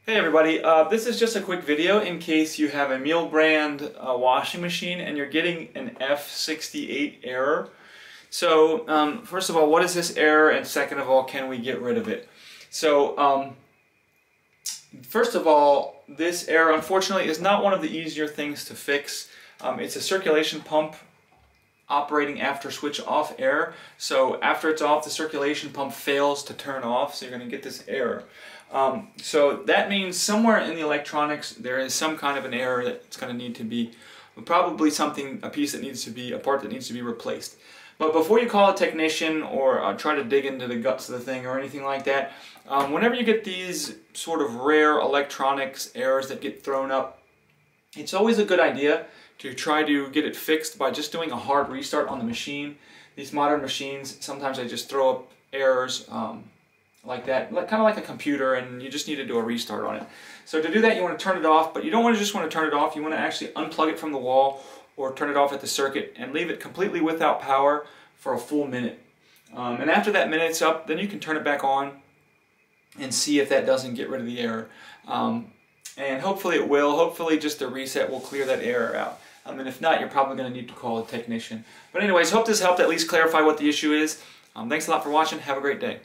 Hey everybody, this is just a quick video in case you have a Miele brand washing machine and you're getting an F68 error. So first of all, what is this error, and second of all, can we get rid of it? So first of all, this error unfortunately is not one of the easier things to fix. It's a circulation pump operating after switch off error. So after it's off, the circulation pump fails to turn off, so you're going to get this error. So that means somewhere in the electronics there is some kind of an error that's going to need to be, probably a piece that needs to be, a part that needs to be replaced. But before you call a technician or try to dig into the guts of the thing or anything like that, whenever you get these sort of rare electronics errors that get thrown up, it's always a good idea to try to get it fixed by just doing a hard restart on the machine. These modern machines, sometimes they just throw up errors like that, kind of like a computer, and you just need to do a restart on it. So to do that, you want to turn it off, but you don't just want to turn it off, you want to actually unplug it from the wall or turn it off at the circuit and leave it completely without power for a full minute. And after that minute's up, then you can turn it back on and see if that doesn't get rid of the error. And hopefully it will. Hopefully just a reset will clear that error out. And if not, you're probably going to need to call a technician. But anyways, hope this helped at least clarify what the issue is. Thanks a lot for watching. Have a great day.